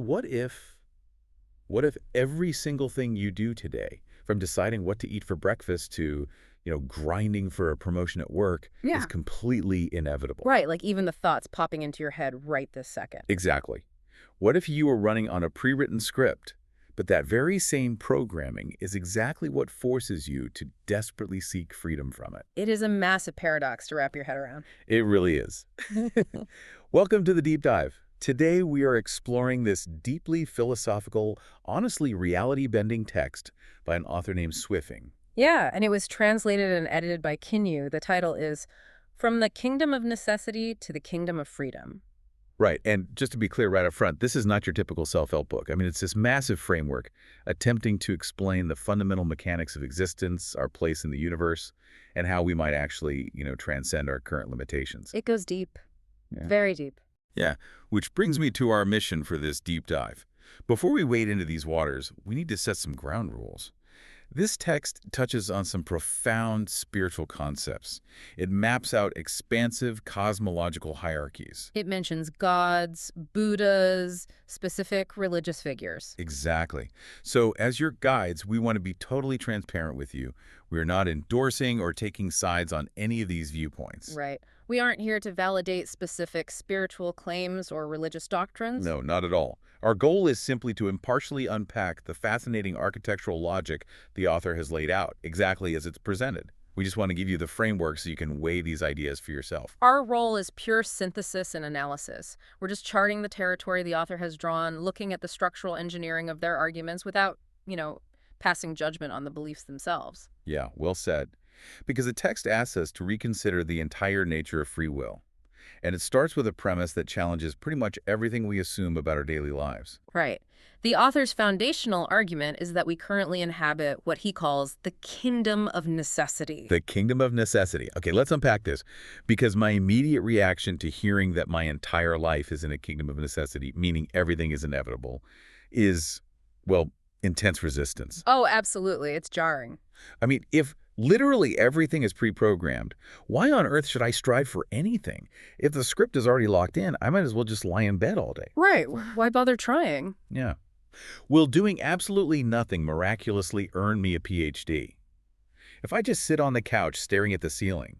What if every single thing you do today, from deciding what to eat for breakfast to, grinding for a promotion at work, is Yeah. completely inevitable? Right, like even the thoughts popping into your head right this second. Exactly. What if you were running on a pre-written script, but that very same programming is exactly what forces you to desperately seek freedom from it? It is a massive paradox to wrap your head around. It really is. Welcome to the Deep Dive. Today we are exploring this deeply philosophical, honestly reality-bending text by an author named Swiffing. Yeah, and it was translated and edited by Kinyu. The title is From the Kingdom of Necessity to the Kingdom of Freedom. Right, and just to be clear right up front, this is not your typical self-help book. I mean, it's this massive framework attempting to explain the fundamental mechanics of existence, our place in the universe, and how we might actually, transcend our current limitations. It goes deep, Yeah. very deep. Yeah, which brings me to our mission for this deep dive. Before we wade into these waters, we need to set some ground rules. This text touches on some profound spiritual concepts. It maps out expansive cosmological hierarchies. It mentions gods, Buddhas, specific religious figures. Exactly. So as your guides, we want to be totally transparent with you. We're not endorsing or taking sides on any of these viewpoints. Right. We aren't here to validate specific spiritual claims or religious doctrines. No, not at all. Our goal is simply to impartially unpack the fascinating architectural logic the author has laid out, exactly as it's presented. We just want to give you the framework so you can weigh these ideas for yourself. Our role is pure synthesis and analysis. We're just charting the territory the author has drawn, looking at the structural engineering of their arguments without, passing judgment on the beliefs themselves. Yeah, well said. Because the text asks us to reconsider the entire nature of free will. And it starts with a premise that challenges pretty much everything we assume about our daily lives. Right. The author's foundational argument is that we currently inhabit what he calls the kingdom of necessity. The kingdom of necessity. Okay, let's unpack this. Because my immediate reaction to hearing that my entire life is in a kingdom of necessity, meaning everything is inevitable, is, well, intense resistance. Oh, absolutely. It's jarring. I mean, if literally everything is pre-programmed, why on earth should I strive for anything? If the script is already locked in, I might as well just lie in bed all day. Right. Why bother trying? Yeah. Will doing absolutely nothing miraculously earn me a PhD? If I just sit on the couch staring at the ceiling,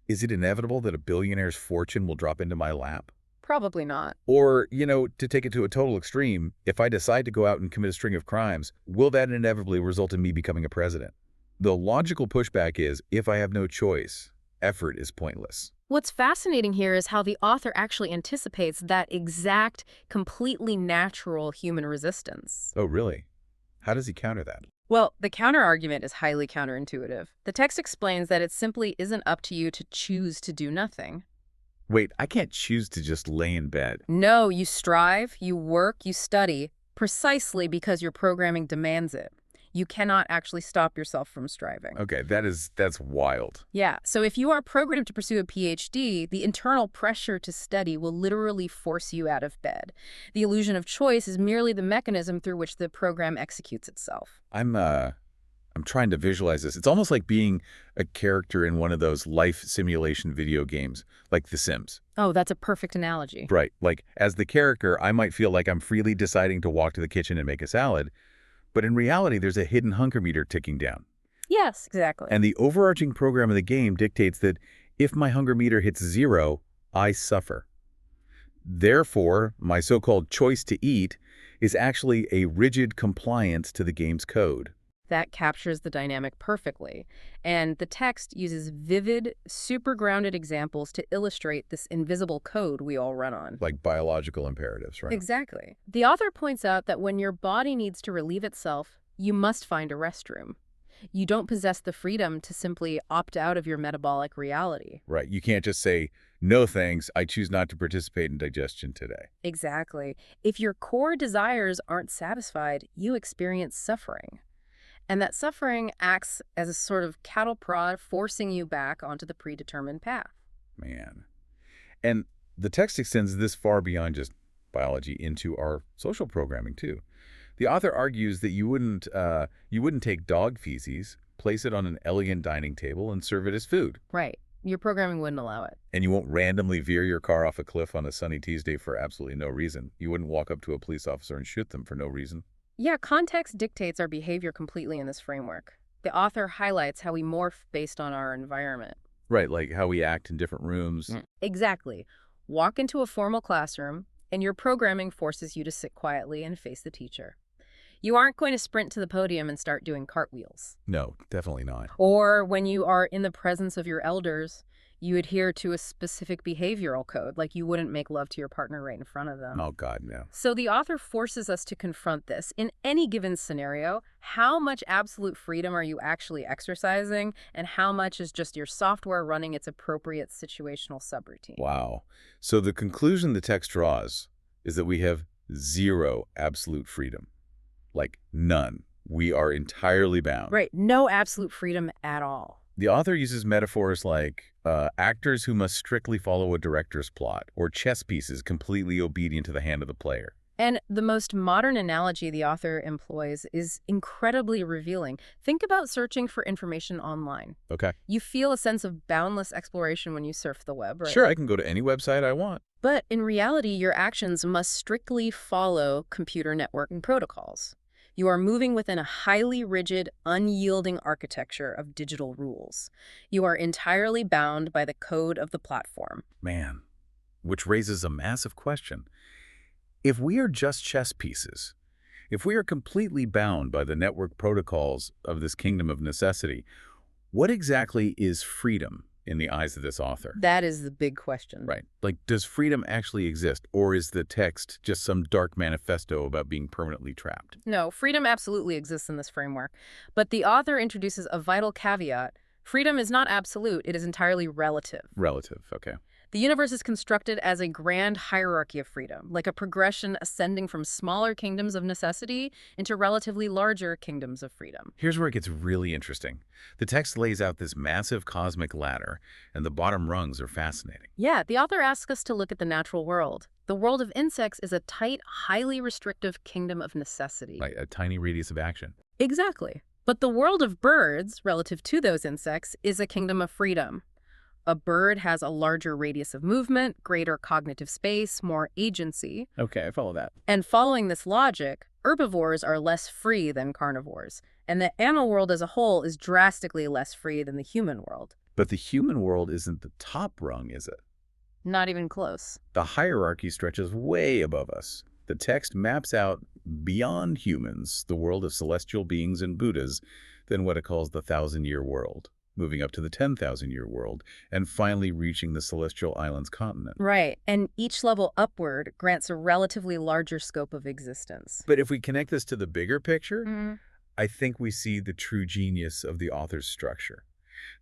is it inevitable that a billionaire's fortune will drop into my lap? Probably not. Or, to take it to a total extreme, if I decide to go out and commit a string of crimes, will that inevitably result in me becoming a president? The logical pushback is, if I have no choice, effort is pointless. What's fascinating here is how the author actually anticipates that exact, completely natural human resistance. Oh, really? How does he counter that? Well, the counterargument is highly counterintuitive. The text explains that it simply isn't up to you to choose to do nothing. Wait, I can't choose to just lay in bed. No, you strive, you work, you study, precisely because your programming demands it. You cannot actually stop yourself from striving. Okay, that's wild. Yeah, so if you are programmed to pursue a PhD, the internal pressure to study will literally force you out of bed. The illusion of choice is merely the mechanism through which the program executes itself. I'm trying to visualize this. It's almost like being a character in one of those life simulation video games, like The Sims. Oh, that's a perfect analogy. Right. Like, as the character, I might feel like I'm freely deciding to walk to the kitchen and make a salad, but in reality, there's a hidden hunger meter ticking down. Yes, exactly. And the overarching program of the game dictates that if my hunger meter hits 0, I suffer. Therefore, my so-called choice to eat is actually a rigid compliance to the game's code. That captures the dynamic perfectly. And the text uses vivid, super grounded examples to illustrate this invisible code we all run on. Like biological imperatives, right? Exactly. The author points out that when your body needs to relieve itself, you must find a restroom. You don't possess the freedom to simply opt out of your metabolic reality. Right. You can't just say, no thanks, I choose not to participate in digestion today. Exactly. If your core desires aren't satisfied, you experience suffering. And that suffering acts as a sort of cattle prod, forcing you back onto the predetermined path. Man. And the text extends this far beyond just biology into our social programming, too. The author argues that you wouldn't take dog feces, place it on an elegant dining table, and serve it as food. Right. Your programming wouldn't allow it. And you won't randomly veer your car off a cliff on a sunny Tuesday for absolutely no reason. You wouldn't walk up to a police officer and shoot them for no reason. Yeah, context dictates our behavior completely in this framework. The author highlights how we morph based on our environment. Right, like how we act in different rooms. Exactly. Walk into a formal classroom, and your programming forces you to sit quietly and face the teacher. You aren't going to sprint to the podium and start doing cartwheels. No, definitely not. Or when you are in the presence of your elders, you adhere to a specific behavioral code, like you wouldn't make love to your partner right in front of them. Oh, God, no. So the author forces us to confront this. In any given scenario, how much absolute freedom are you actually exercising, and how much is just your software running its appropriate situational subroutine? Wow. So the conclusion the text draws is that we have zero absolute freedom. Like, none. We are entirely bound. Right. No absolute freedom at all. The author uses metaphors like actors who must strictly follow a director's plot, or chess pieces completely obedient to the hand of the player. And the most modern analogy the author employs is incredibly revealing. Think about searching for information online. Okay. You feel a sense of boundless exploration when you surf the web, right? Sure, I can go to any website I want. But in reality, your actions must strictly follow computer networking protocols. You are moving within a highly rigid, unyielding architecture of digital rules. You are entirely bound by the code of the platform. Man, which raises a massive question. If we are just chess pieces, if we are completely bound by the network protocols of this kingdom of necessity, what exactly is freedom in the eyes of this author? That is the big question. Right. Like, does freedom actually exist, or is the text just some dark manifesto about being permanently trapped? No, freedom absolutely exists in this framework. But the author introduces a vital caveat. Freedom is not absolute. It is entirely relative. Relative, okay. The universe is constructed as a grand hierarchy of freedom, like a progression ascending from smaller kingdoms of necessity into relatively larger kingdoms of freedom. Here's where it gets really interesting. The text lays out this massive cosmic ladder, and the bottom rungs are fascinating. Yeah, the author asks us to look at the natural world. The world of insects is a tight, highly restrictive kingdom of necessity. Like a tiny radius of action. Exactly. But the world of birds, relative to those insects, is a kingdom of freedom. A bird has a larger radius of movement, greater cognitive space, more agency. Okay, I follow that. And following this logic, herbivores are less free than carnivores, and the animal world as a whole is drastically less free than the human world. But the human world isn't the top rung, is it? Not even close. The hierarchy stretches way above us. The text maps out beyond humans, the world of celestial beings and Buddhas, then what it calls the 1,000-year world, moving up to the 10,000-year world, and finally reaching the Celestial Islands continent. Right, and each level upward grants a relatively larger scope of existence. But if we connect this to the bigger picture, I think we see the true genius of the author's structure.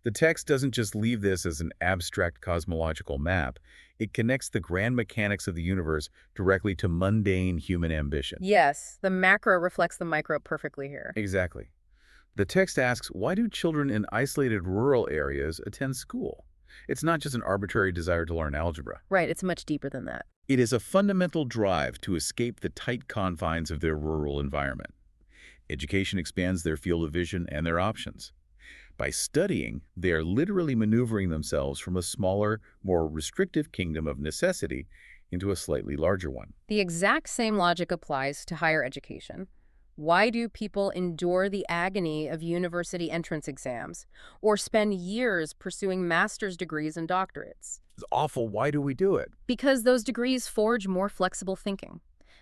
The text doesn't just leave this as an abstract cosmological map. It connects the grand mechanics of the universe directly to mundane human ambition. Yes, the macro reflects the micro perfectly here. Exactly. The text asks, why do children in isolated rural areas attend school? It's not just an arbitrary desire to learn algebra. Right, it's much deeper than that. It is a fundamental drive to escape the tight confines of their rural environment. Education expands their field of vision and their options. By studying, they are literally maneuvering themselves from a smaller, more restrictive kingdom of necessity into a slightly larger one. The exact same logic applies to higher education. Why do people endure the agony of university entrance exams or spend years pursuing master's degrees and doctorates? It's awful. Why do we do it? Because those degrees forge more flexible thinking.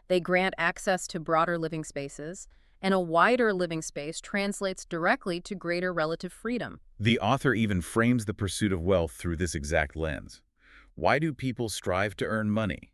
They grant access to broader living spaces, and a wider living space translates directly to greater relative freedom. The author even frames the pursuit of wealth through this exact lens. Why do people strive to earn money?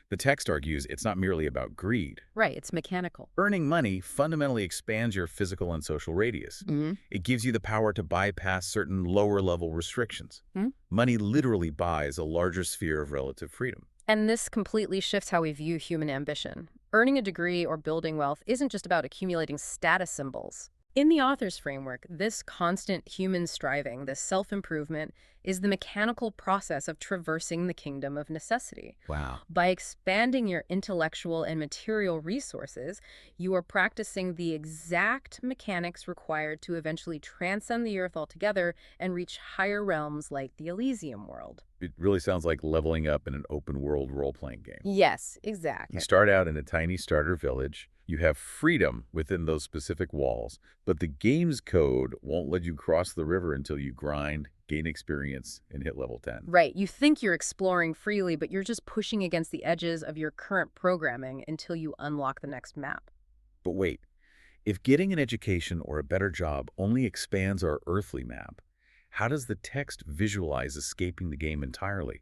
The text argues it's not merely about greed. Right, it's mechanical. Earning money fundamentally expands your physical and social radius. It gives you the power to bypass certain lower-level restrictions. Money literally buys a larger sphere of relative freedom. And this completely shifts how we view human ambition. Earning a degree or building wealth isn't just about accumulating status symbols. In the author's framework, this constant human striving, this self-improvement, is the mechanical process of traversing the kingdom of necessity. Wow. By expanding your intellectual and material resources, you are practicing the exact mechanics required to eventually transcend the earth altogether and reach higher realms like the Elysium world. It really sounds like leveling up in an open-world role-playing game. Yes, You exactly. start out in a tiny starter village. You have freedom within those specific walls, but the game's code won't let you cross the river until you grind, gain experience, and hit level 10. Right. You think you're exploring freely, but you're just pushing against the edges of your current programming until you unlock the next map. But wait, if getting an education or a better job only expands our earthly map, how does the text visualize escaping the game entirely?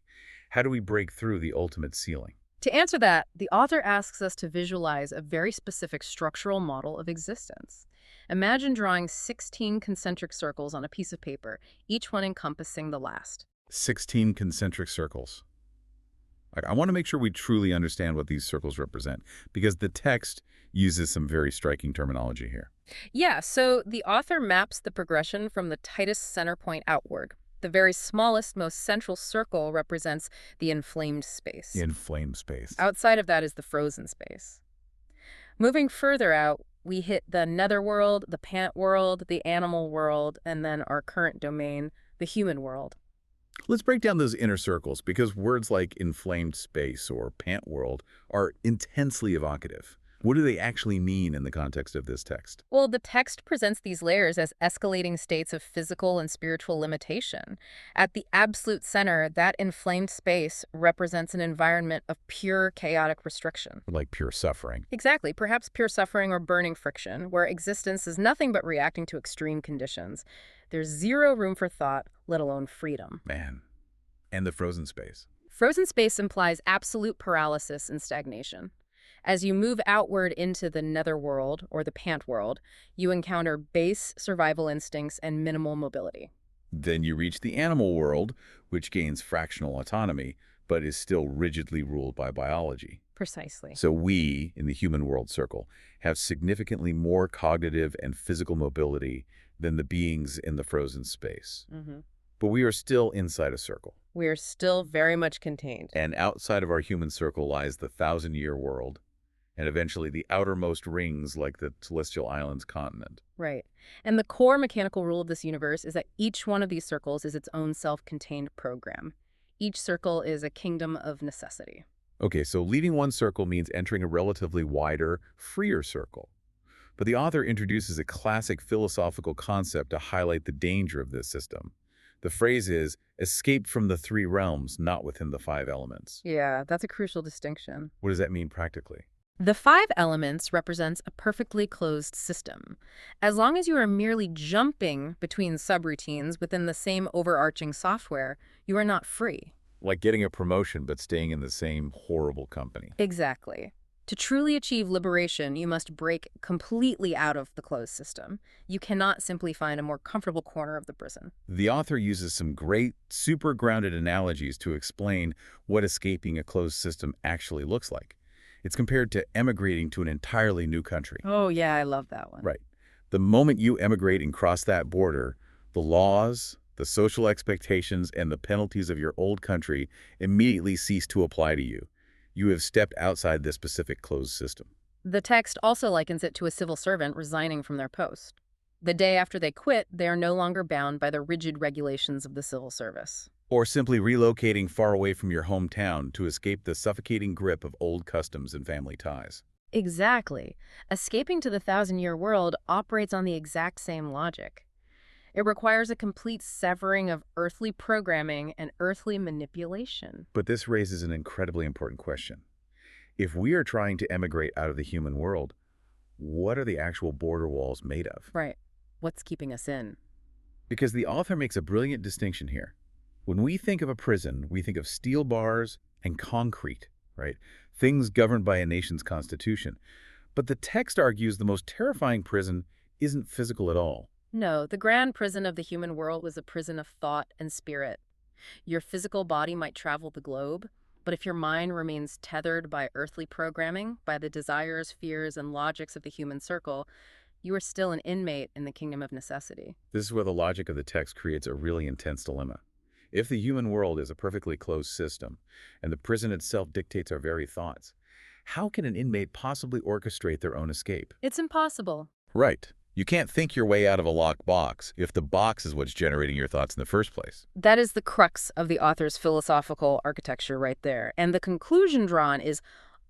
How do we break through the ultimate ceiling? To answer that, the author asks us to visualize a very specific structural model of existence. Imagine drawing 16 concentric circles on a piece of paper, each one encompassing the last. 16 concentric circles. I want to make sure we truly understand what these circles represent, because the text uses some very striking terminology here. Yeah, so the author maps the progression from the tightest center point outward. The very smallest, most central circle represents the inflamed space. Inflamed space. Outside of that is the frozen space. Moving further out, we hit the netherworld, the pant world, the animal world, and then our current domain, the human world. Let's break down those inner circles, because words like inflamed space or pant world are intensely evocative. What do they actually mean in the context of this text? Well, the text presents these layers as escalating states of physical and spiritual limitation. At the absolute center, that inflamed space represents an environment of pure chaotic restriction. Like pure suffering. Exactly, perhaps pure suffering or burning friction, where existence is nothing but reacting to extreme conditions. There's zero room for thought, let alone freedom. Man. And the frozen space. Frozen space implies absolute paralysis and stagnation. As you move outward into the netherworld, or the pant world, you encounter base survival instincts and minimal mobility. Then you reach the animal world, which gains fractional autonomy, but is still rigidly ruled by biology. Precisely. So we, in the human world circle, have significantly more cognitive and physical mobility than the beings in the frozen space. But we are still inside a circle. We are still very much contained. And outside of our human circle lies the thousand-year world, and eventually the outermost rings like the Celestial Islands continent. Right. And the core mechanical rule of this universe is that each one of these circles is its own self-contained program. Each circle is a kingdom of necessity. Okay, so leaving one circle means entering a relatively wider, freer circle. But the author introduces a classic philosophical concept to highlight the danger of this system. The phrase is, escape from the three realms, not within the five elements. Yeah, that's a crucial distinction. What does that mean practically? The five elements represents a perfectly closed system. As long as you are merely jumping between subroutines within the same overarching software, you are not free. Like getting a promotion but staying in the same horrible company. Exactly. To truly achieve liberation, you must break completely out of the closed system. You cannot simply find a more comfortable corner of the prison. The author uses some great, super grounded analogies to explain what escaping a closed system actually looks like. It's compared to emigrating to an entirely new country. Oh, yeah, I love that one. Right. The moment you emigrate and cross that border, the laws, the social expectations, and the penalties of your old country immediately cease to apply to you. You have stepped outside this specific closed system. The text also likens it to a civil servant resigning from their post. The day after they quit, they are no longer bound by the rigid regulations of the civil service. Or simply relocating far away from your hometown to escape the suffocating grip of old customs and family ties. Exactly. Escaping to the thousand-year world operates on the exact same logic. It requires a complete severing of earthly programming and earthly manipulation. But this raises an incredibly important question. If we are trying to emigrate out of the human world, what are the actual border walls made of? Right. What's keeping us in? Because the author makes a brilliant distinction here. When we think of a prison, we think of steel bars and concrete, right? Things governed by a nation's constitution. But the text argues the most terrifying prison isn't physical at all. No, the grand prison of the human world was a prison of thought and spirit. Your physical body might travel the globe, but if your mind remains tethered by earthly programming, by the desires, fears, and logics of the human circle, You are still an inmate in the kingdom of necessity. This is where the logic of the text creates a really intense dilemma. If the human world is a perfectly closed system, and the prison itself dictates our very thoughts, how can an inmate possibly orchestrate their own escape? It's impossible. Right. You can't think your way out of a locked box if the box is what's generating your thoughts in the first place. That is the crux of the author's philosophical architecture right there. And the conclusion drawn is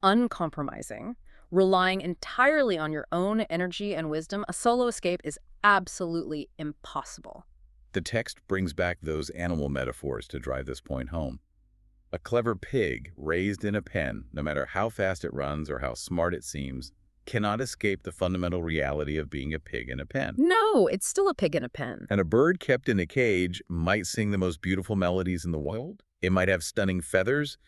uncompromising. Relying entirely on your own energy and wisdom, a solo escape is absolutely impossible. The text brings back those animal metaphors to drive this point home. A clever pig raised in a pen, no matter how fast it runs or how smart it seems, cannot escape the fundamental reality of being a pig in a pen. No, it's still a pig in a pen. And a bird kept in a cage might sing the most beautiful melodies in the world. It might have stunning feathers,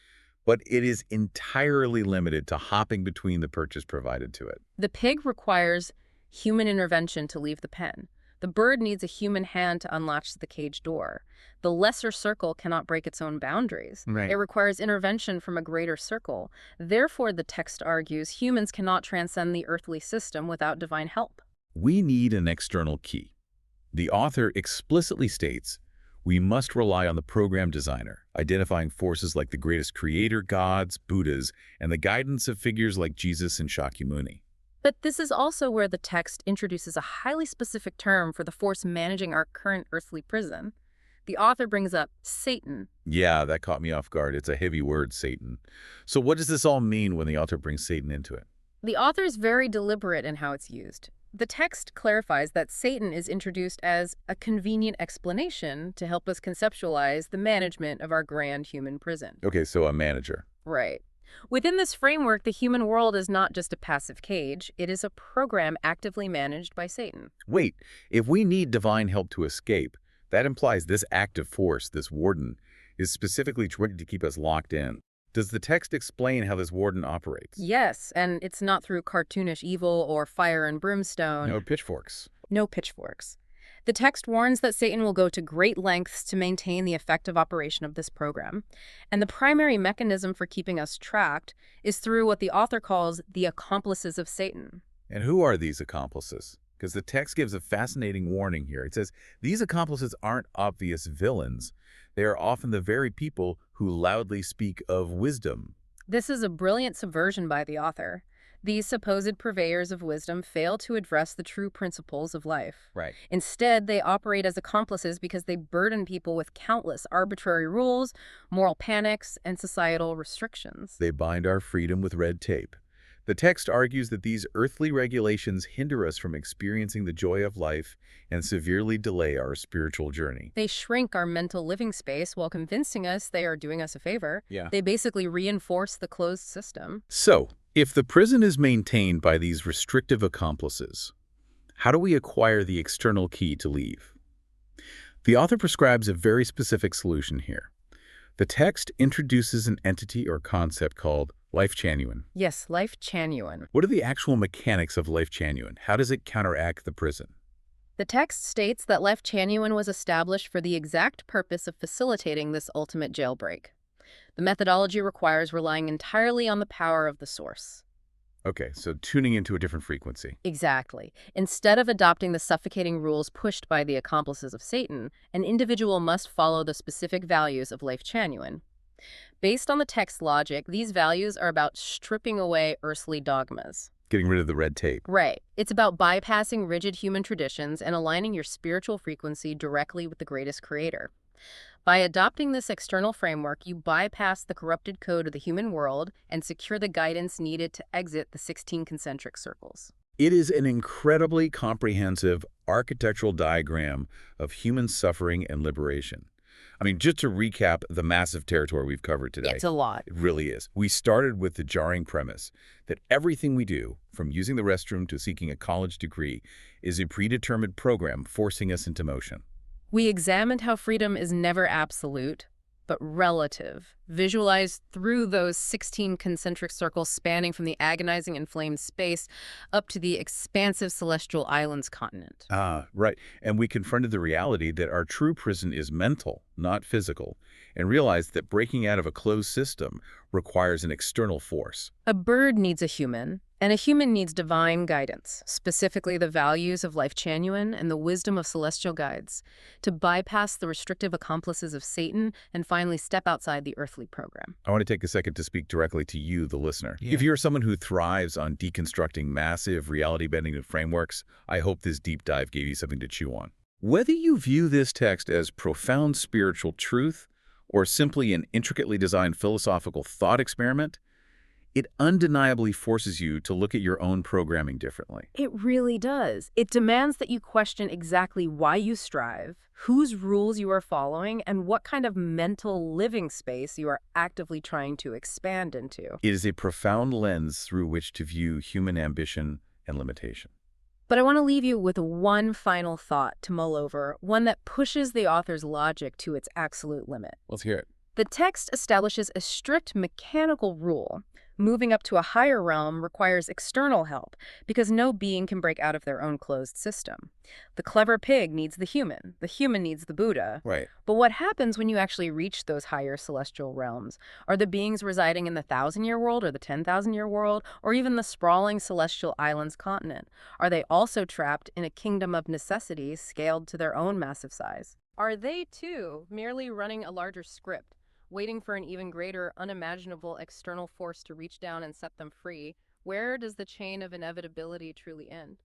but it is entirely limited to hopping between the perches provided to it. The pig requires human intervention to leave the pen. The bird needs a human hand to unlatch the cage door. The lesser circle cannot break its own boundaries. Right. It requires intervention from a greater circle. Therefore, the text argues humans cannot transcend the earthly system without divine help. We need an external key. The author explicitly states we must rely on the program designer, identifying forces like the greatest creator gods, Buddhas, and the guidance of figures like Jesus and Shakyamuni. But this is also where the text introduces a highly specific term for the force managing our current earthly prison. The author brings up Satan. Yeah, that caught me off guard. It's a heavy word, Satan. So what does this all mean when the author brings Satan into it? The author is very deliberate in how it's used. The text clarifies that Satan is introduced as a convenient explanation to help us conceptualize the management of our grand human prison. Okay, so a manager. Right. Within this framework, the human world is not just a passive cage, it is a program actively managed by Satan. Wait, if we need divine help to escape, that implies this active force, this warden, is specifically trying to keep us locked in. Does the text explain how this warden operates? Yes, and it's not through cartoonish evil or fire and brimstone. No pitchforks. No pitchforks. The text warns that Satan will go to great lengths to maintain the effective operation of this program. And the primary mechanism for keeping us tracked is through what the author calls the accomplices of Satan. And who are these accomplices? Because the text gives a fascinating warning here. It says, these accomplices aren't obvious villains. They are often the very people who loudly speak of wisdom. This is a brilliant subversion by the author. These supposed purveyors of wisdom fail to address the true principles of life. Right. Instead, they operate as accomplices because they burden people with countless arbitrary rules, moral panics, and societal restrictions. They bind our freedom with red tape. The text argues that these earthly regulations hinder us from experiencing the joy of life and severely delay our spiritual journey. They shrink our mental living space while convincing us they are doing us a favor. Yeah. They basically reinforce the closed system. So, if the prison is maintained by these restrictive accomplices, how do we acquire the external key to leave? The author prescribes a very specific solution here. The text introduces an entity or concept called life genuine. Yes, life genuine. What are the actual mechanics of life genuine? How does it counteract the prison? The text states that life genuine was established for the exact purpose of facilitating this ultimate jailbreak. The methodology requires relying entirely on the power of the source. Okay, so tuning into a different frequency. Exactly. Instead of adopting the suffocating rules pushed by the accomplices of Satan, an individual must follow the specific values of life genuine. Based on the text logic, these values are about stripping away earthly dogmas. Getting rid of the red tape. Right. It's about bypassing rigid human traditions and aligning your spiritual frequency directly with the greatest creator. By adopting this external framework, you bypass the corrupted code of the human world and secure the guidance needed to exit the 16 concentric circles. It is an incredibly comprehensive architectural diagram of human suffering and liberation. I mean, just to recap the massive territory we've covered today. It's a lot. It really is. We started with the jarring premise that everything we do, from using the restroom to seeking a college degree, is a predetermined program forcing us into motion. We examined how freedom is never absolute, but relative, visualized through those 16 concentric circles spanning from the agonizing inflamed space up to the expansive celestial islands continent. Right. And we confronted the reality that our true prison is mental, not physical, and realized that breaking out of a closed system requires an external force. A bird needs a human, and a human needs divine guidance, specifically the values of life genuine and the wisdom of celestial guides, to bypass the restrictive accomplices of Satan and finally step outside the earthly program. I want to take a second to speak directly to you, the listener. Yeah. If you're someone who thrives on deconstructing massive reality-bending frameworks, I hope this deep dive gave you something to chew on. Whether you view this text as profound spiritual truth or simply an intricately designed philosophical thought experiment, it undeniably forces you to look at your own programming differently. It really does. It demands that you question exactly why you strive, whose rules you are following, and what kind of mental living space you are actively trying to expand into. It is a profound lens through which to view human ambition and limitation. But I want to leave you with one final thought to mull over, one that pushes the author's logic to its absolute limit. Let's hear it. The text establishes a strict mechanical rule. Moving up to a higher realm requires external help because no being can break out of their own closed system. The clever pig needs the human needs the Buddha. Right. But what happens when you actually reach those higher celestial realms? Are the beings residing in the 1,000-year world or the 10,000-year world or even the sprawling celestial islands continent? Are they also trapped in a kingdom of necessities scaled to their own massive size? Are they, too, merely running a larger script, waiting for an even greater, unimaginable external force to reach down and set them free? Where does the chain of inevitability truly end?